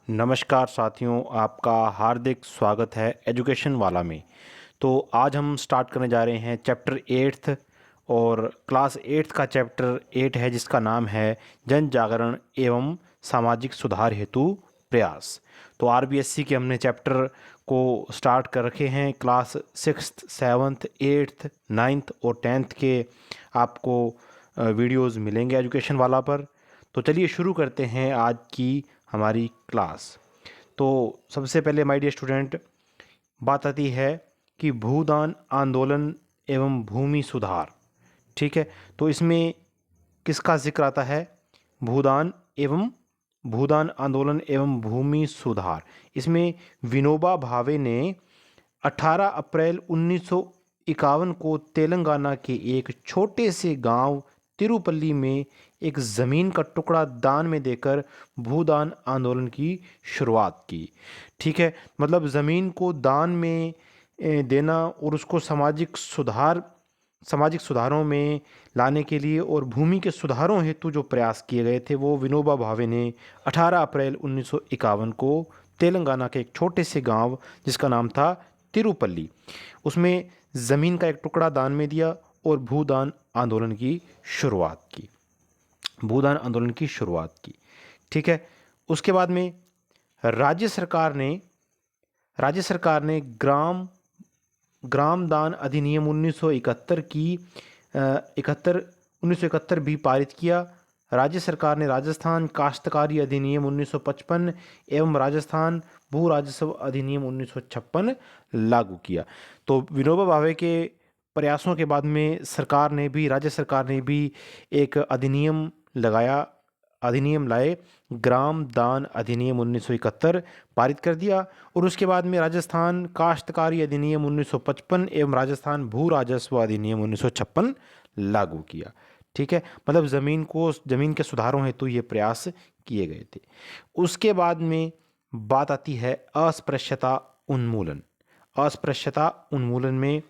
नमस्कार साथियों, आपका हार्दिक स्वागत है एजुकेशन वाला में। तो आज हम स्टार्ट करने जा रहे हैं चैप्टर 8th और क्लास 8th का चैप्टर 8 है जिसका नाम है जन जागरण एवं सामाजिक सुधार हेतु प्रयास। तो आरबीएससी के हमने चैप्टर को स्टार्ट कर रखे हैं। Class 6th 7th 8th 9th और 10th के आपको वीडियोस मिलेंगे एजुकेशन वाला पर। तो चलिए शुरू करते हैं आज की हमारी क्लास। तो सबसे पहले माय डियर स्टूडेंट, बात आती है कि भूदान आंदोलन एवं भूमि सुधार। ठीक है, तो इसमें किसका जिक्र आता है? भूदान एवं भूदान आंदोलन एवं भूमि सुधार। इसमें विनोबा भावे ने 18 अप्रैल 1951 को तेलंगाना के एक छोटे से गांव तिरुपल्ली में एक ज़मीन का टुकड़ा दान में देकर भूदान आंदोलन की शुरुआत की। ठीक है, मतलब ज़मीन को दान में देना और उसको सामाजिक सुधारों में लाने के लिए और भूमि के सुधारों हेतु जो प्रयास किए गए थे वो विनोबा भावे ने 18 अप्रैल 1951 को तेलंगाना के एक छोटे से गांव जिसका नाम था तिरुपल्ली, उसमें ज़मीन का एक टुकड़ा दान में दिया और भूदान आंदोलन की शुरुआत की। ठीक है, उसके बाद में राज्य सरकार ने ग्राम ग्राम दान अधिनियम 1971 की 1971 भी पारित किया। राज्य सरकार ने राजस्थान काश्तकारी अधिनियम 1955 एवं राजस्थान भू राजस्व अधिनियम 1956 लागू किया। तो विनोबा भावे के प्रयासों के बाद में राज्य सरकार ने भी एक अधिनियम लाए, ग्राम दान अधिनियम 1971 पारित कर दिया। और उसके बाद में राजस्थान काश्तकारी अधिनियम 1955 एवं राजस्थान भू राजस्व अधिनियम 1956 लागू किया। ठीक है, मतलब ज़मीन के सुधारों हेतु ये प्रयास किए गए थे। उसके बाद में बात आती है अस्पृश्यता उन्मूलन। अस्पृश्यता उन्मूलन में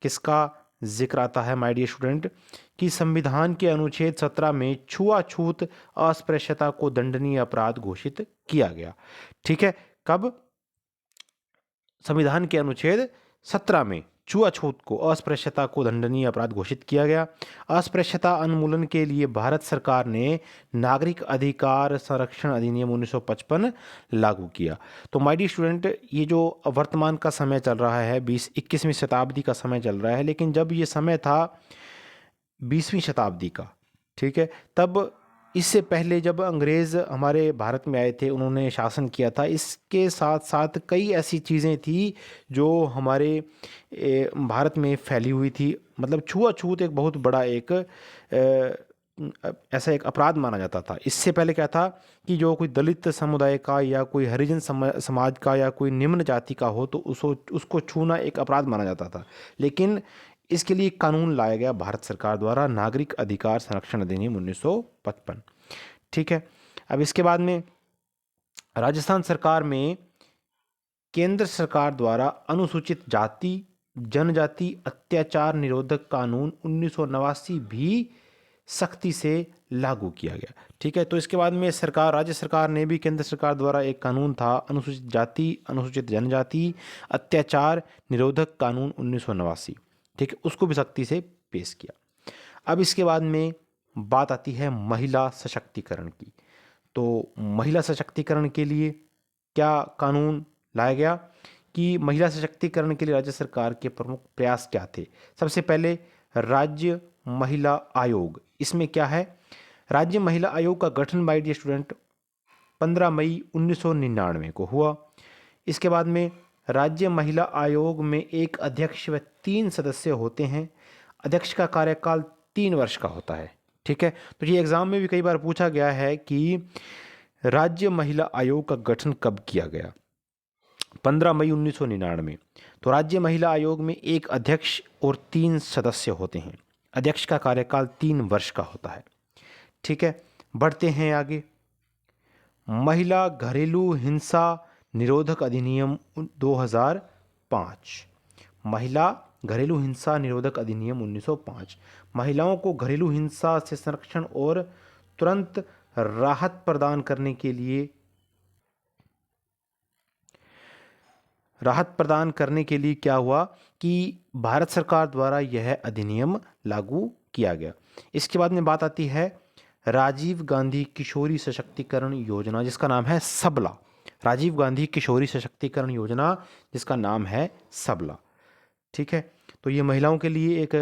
किसका जिक्र आता है माय डियर स्टूडेंट? कि संविधान के अनुच्छेद 17 में छुआछूत अस्पृश्यता को दंडनीय अपराध घोषित किया गया। ठीक है, कब? संविधान के अनुच्छेद 17 में छुआछूत को अस्पृश्यता को दंडनीय अपराध घोषित किया गया। अस्पृश्यता उन्मूलन के लिए भारत सरकार ने नागरिक अधिकार संरक्षण अधिनियम 1955 लागू किया। तो माय डियर स्टूडेंट, ये जो वर्तमान का समय चल रहा है 21वीं शताब्दी का समय चल रहा है, लेकिन जब ये समय था 20वीं शताब्दी का, ठीक है, तब इससे पहले जब अंग्रेज़ हमारे भारत में आए थे, उन्होंने शासन किया था, इसके साथ साथ कई ऐसी चीज़ें थी जो हमारे भारत में फैली हुई थी। मतलब छुआछूत एक बहुत बड़ा ऐसा एक अपराध माना जाता था। इससे पहले क्या था कि जो कोई दलित समुदाय का या कोई हरिजन समाज का या कोई निम्न जाति का हो तो उसको छूना एक अपराध माना जाता था। लेकिन इसके लिए एक कानून लाया गया भारत सरकार द्वारा, नागरिक अधिकार संरक्षण अधिनियम 1955। ठीक है, अब इसके बाद में राजस्थान सरकार में केंद्र सरकार द्वारा अनुसूचित जाति जनजाति अत्याचार निरोधक कानून 1989 भी सख्ती से लागू किया गया। ठीक है, तो इसके बाद में राज्य सरकार ने भी केंद्र सरकार द्वारा एक कानून था अनुसूचित जाति अनुसूचित जनजाति अत्याचार निरोधक कानून 1989, ठीक है, उसको भी सख्ती से पेश किया। अब इसके बाद में बात आती है महिला सशक्तिकरण की। तो महिला सशक्तिकरण के लिए क्या कानून लाया गया? कि महिला सशक्तिकरण के लिए राज्य सरकार के प्रमुख प्रयास क्या थे? सबसे पहले राज्य महिला आयोग। इसमें क्या है? राज्य महिला आयोग का गठन माय डियर स्टूडेंट 15 मई 1999 को हुआ। इसके बाद में राज्य महिला आयोग में एक अध्यक्ष व 3 सदस्य होते हैं। अध्यक्ष का कार्यकाल 3 वर्ष का होता है। ठीक है, तो ये एग्जाम में भी कई बार पूछा गया है कि राज्य महिला आयोग का गठन कब किया गया? 15 मई 1999। तो राज्य महिला आयोग में एक अध्यक्ष और 3 सदस्य होते हैं। अध्यक्ष का कार्यकाल 3 वर्ष का होता है। ठीक है, बढ़ते हैं आगे। महिला घरेलू हिंसा निरोधक अधिनियम 2005। महिला घरेलू हिंसा निरोधक अधिनियम 1905 महिलाओं को घरेलू हिंसा से संरक्षण और तुरंत राहत प्रदान करने के लिए राहत प्रदान करने के लिए क्या हुआ कि भारत सरकार द्वारा यह अधिनियम लागू किया गया। इसके बाद में बात आती है राजीव गांधी किशोरी सशक्तिकरण योजना, जिसका नाम है सबला। राजीव गांधी किशोरी सशक्तिकरण योजना, जिसका नाम है सबला। ठीक है, तो ये महिलाओं के लिए एक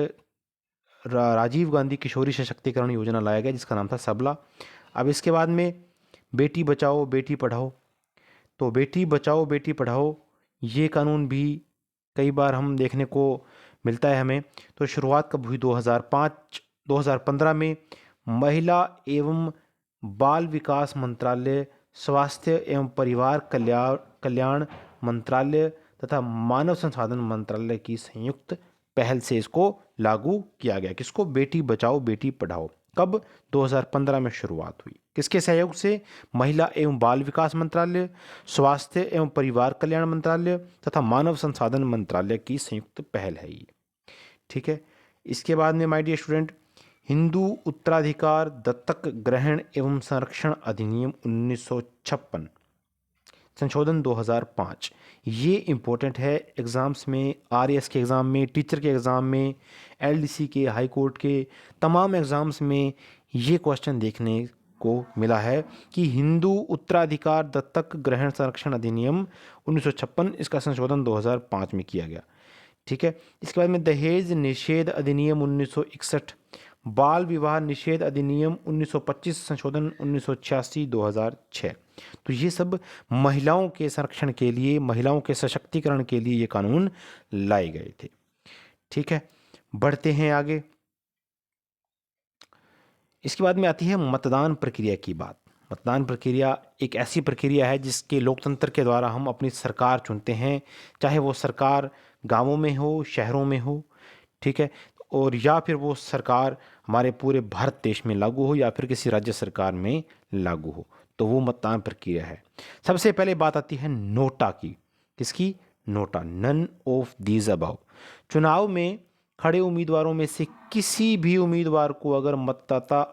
राजीव गांधी किशोरी सशक्तिकरण योजना लाया गया, जिसका नाम था सबला। अब इसके बाद में बेटी बचाओ बेटी पढ़ाओ। तो बेटी बचाओ बेटी पढ़ाओ ये कानून भी कई बार हम देखने को मिलता है हमें। तो शुरुआत कब हुई? 2015 में महिला एवं बाल विकास मंत्रालय, स्वास्थ्य एवं परिवार कल्याण मंत्रालय तथा मानव संसाधन मंत्रालय की संयुक्त पहल से इसको लागू किया गया। किसको? बेटी बचाओ बेटी पढ़ाओ। कब? 2015 में शुरुआत हुई। किसके सहयोग से? महिला एवं बाल विकास मंत्रालय, स्वास्थ्य एवं परिवार कल्याण मंत्रालय तथा मानव संसाधन मंत्रालय की संयुक्त पहल है ये। ठीक है, इसके बाद में माय डियर स्टूडेंट, हिंदू उत्तराधिकार दत्तक ग्रहण एवं संरक्षण अधिनियम 1956 संशोधन 2005। ये इम्पोर्टेंट है एग्ज़ाम्स में, आरएएस के एग्ज़ाम में, टीचर के एग्ज़ाम में, एलडीसी के, हाई कोर्ट के तमाम एग्ज़ाम्स में ये क्वेश्चन देखने को मिला है कि हिंदू उत्तराधिकार दत्तक ग्रहण संरक्षण अधिनियम 1956, इसका संशोधन 2005 में किया गया। ठीक है, इसके बाद में दहेज निषेध अधिनियम 1961, बाल विवाह निषेध अधिनियम 1925 संशोधन 1986-2006। तो ये सब महिलाओं के संरक्षण के लिए, महिलाओं के सशक्तिकरण के लिए ये कानून लाए गए थे। ठीक है, बढ़ते हैं आगे। इसके बाद में आती है मतदान प्रक्रिया की बात। मतदान प्रक्रिया एक ऐसी प्रक्रिया है जिसके लोकतंत्र के द्वारा हम अपनी सरकार चुनते हैं, चाहे वो सरकार गांवों में हो, शहरों में हो। ठीक है, और या फिर वो सरकार हमारे पूरे भारत देश में लागू हो या फिर किसी राज्य सरकार में लागू हो, तो वो मतदान प्रक्रिया है। सबसे पहले बात आती है नोटा की। किसकी? NOTA, none of these above. चुनाव में खड़े उम्मीदवारों में से किसी भी उम्मीदवार को अगर मतदाता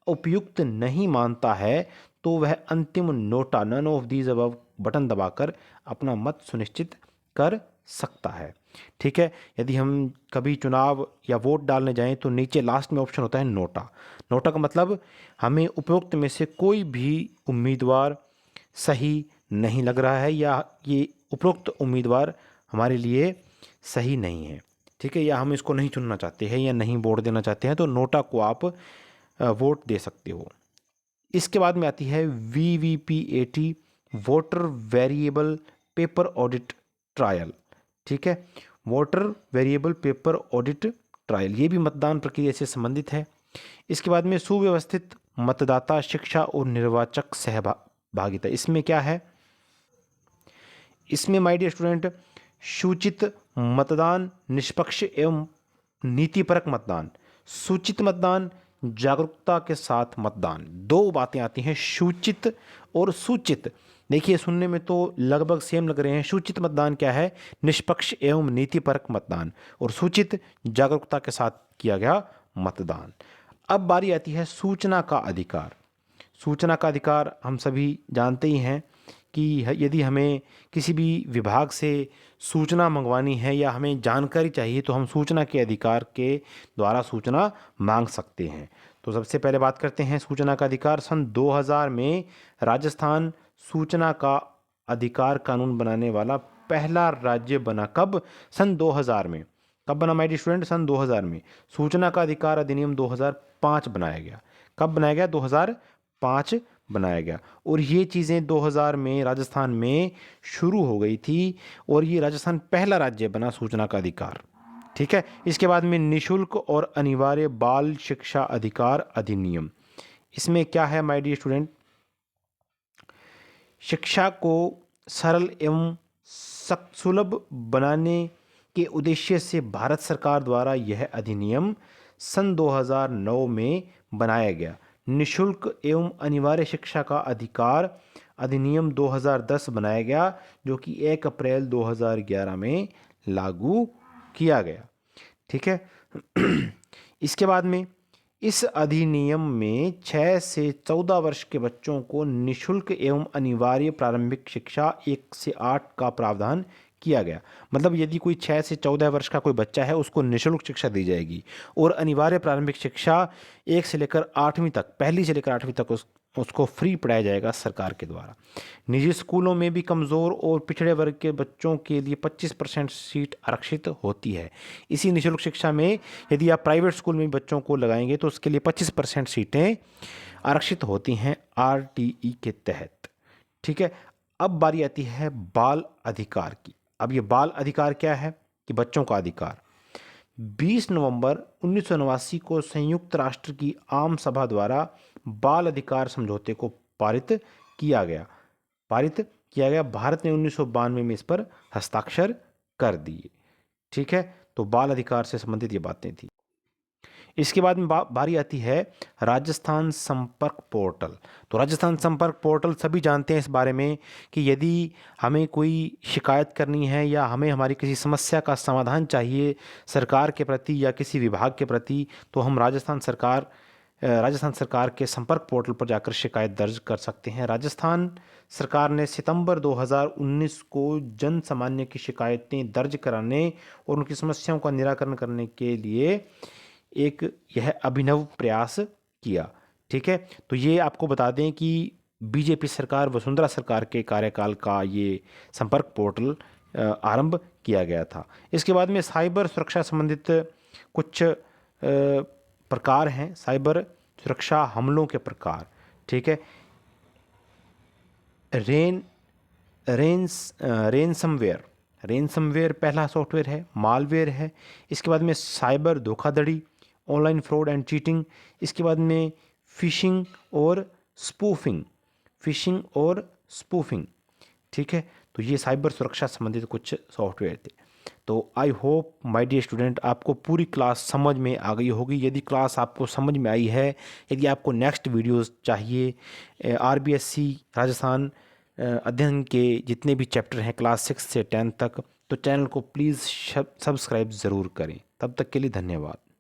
उपयुक्त नहीं मानता है तो वह अंतिम NOTA, none of these above button दबाकर अपना मत सुनिश्चित कर सकता है। ठीक है, यदि हम कभी चुनाव या वोट डालने जाएं तो नीचे लास्ट में ऑप्शन होता है नोटा। नोटा का मतलब हमें उपयुक्त में से कोई भी उम्मीदवार सही नहीं लग रहा है, या ये उपयुक्त उम्मीदवार हमारे लिए सही नहीं है। ठीक है, या हम इसको नहीं चुनना चाहते हैं या नहीं वोट देना चाहते हैं, तो नोटा को आप वोट दे सकते हो। इसके बाद में आती है VVPAT, voter variable paper audit trial. ठीक है, voter variable paper audit trial, ये भी मतदान प्रक्रिया से संबंधित है। इसके बाद में सुव्यवस्थित मतदाता शिक्षा और निर्वाचक सहभागिता। इसमें क्या है? इसमें माय डियर स्टूडेंट, सूचित मतदान, निष्पक्ष एवं नीतिपरक मतदान, सूचित मतदान, जागरूकता के साथ मतदान। दो बातें आती हैं, सूचित और सूचित। देखिए, सुनने में तो लगभग सेम लग रहे हैं। सूचित मतदान क्या है? निष्पक्ष एवं नीतिपरक मतदान, और सूचित जागरूकता के साथ किया गया मतदान। अब बारी आती है सूचना का अधिकार। सूचना का अधिकार हम सभी जानते ही हैं कि यदि हमें किसी भी विभाग से सूचना मंगवानी है या हमें जानकारी चाहिए तो हम सूचना के अधिकार के द्वारा सूचना मांग सकते हैं। तो सबसे पहले बात करते हैं सूचना का अधिकार। सन 2000 में राजस्थान सूचना का अधिकार कानून बनाने वाला पहला राज्य बना। कब? सन 2000 में। कब बना माय डियर स्टूडेंट? सन 2000 में। सूचना का अधिकार अधिनियम 2005 बनाया गया। कब बनाया गया? 2005 बनाया गया। और ये चीज़ें 2000 में राजस्थान में शुरू हो गई थी, और ये राजस्थान पहला राज्य बना सूचना का अधिकार। ठीक है, इसके बाद में निशुल्क और अनिवार्य बाल शिक्षा अधिकार अधिनियम। इसमें क्या है माय डियर स्टूडेंट? शिक्षा को सरल एवं सुलभ बनाने के उद्देश्य से भारत सरकार द्वारा यह अधिनियम सन 2009 में बनाया गया। निशुल्क एवं अनिवार्य शिक्षा का अधिकार अधिनियम 2010 बनाया गया, जो कि 1 अप्रैल 2011 में लागू किया गया। ठीक है, इसके बाद में इस अधिनियम में 6 से 14 वर्ष के बच्चों को निःशुल्क एवं अनिवार्य प्रारंभिक शिक्षा 1 से 8 का प्रावधान किया गया। मतलब यदि कोई 6 से 14 वर्ष का कोई बच्चा है उसको निःशुल्क शिक्षा दी जाएगी और अनिवार्य प्रारंभिक शिक्षा 1 से लेकर 8वीं तक, पहली से लेकर 8वीं तक उसको फ्री पढ़ाया जाएगा सरकार के द्वारा। निजी स्कूलों में भी कमज़ोर और पिछड़े वर्ग के बच्चों के लिए 25% सीट आरक्षित होती है। इसी निःशुल्क शिक्षा में यदि आप प्राइवेट स्कूल में बच्चों को लगाएंगे तो उसके लिए 25% सीटें आरक्षित होती हैं आरटीई के तहत। ठीक है, अब बारी आती है बाल अधिकार की। अब ये बाल अधिकार क्या है कि बच्चों का अधिकार 20 नवंबर 1989 को संयुक्त राष्ट्र की आम सभा द्वारा बाल अधिकार समझौते को पारित किया गया। भारत ने 1992 में इस पर हस्ताक्षर कर दिए। ठीक है, तो बाल अधिकार से संबंधित ये बातें थी। इसके बाद में बारी आती है राजस्थान संपर्क पोर्टल। तो राजस्थान संपर्क पोर्टल सभी जानते हैं इस बारे में कि यदि हमें कोई शिकायत करनी है या हमें हमारी किसी समस्या का समाधान चाहिए सरकार के प्रति या किसी विभाग के प्रति, तो हम राजस्थान सरकार के संपर्क पोर्टल पर जाकर शिकायत दर्ज कर सकते हैं। राजस्थान सरकार ने सितंबर 2019 को जन सामान्य की शिकायतें दर्ज कराने और उनकी समस्याओं का निराकरण करने के लिए एक यह अभिनव प्रयास किया। ठीक है, तो ये आपको बता दें कि बीजेपी सरकार वसुंधरा सरकार के कार्यकाल का ये संपर्क पोर्टल आरंभ किया गया था। इसके बाद में साइबर सुरक्षा संबंधित कुछ प्रकार हैं, साइबर सुरक्षा हमलों के प्रकार। ठीक है, रेनसमवेयर पहला सॉफ्टवेयर है, मालवेयर है। इसके बाद में साइबर धोखाधड़ी, ऑनलाइन फ्रॉड एंड चीटिंग। इसके बाद में फिशिंग और स्पूफिंग। ठीक है, तो ये साइबर सुरक्षा संबंधित कुछ सॉफ्टवेयर थे। तो I hope my dear student आपको पूरी क्लास समझ में आ गई होगी। यदि क्लास आपको समझ में आई है, यदि आपको नेक्स्ट वीडियोस चाहिए आरबीएससी राजस्थान अध्ययन के जितने भी चैप्टर हैं क्लास 6 से 10 तक, तो चैनल को प्लीज़ सब्सक्राइब ज़रूर करें। तब तक के लिए धन्यवाद।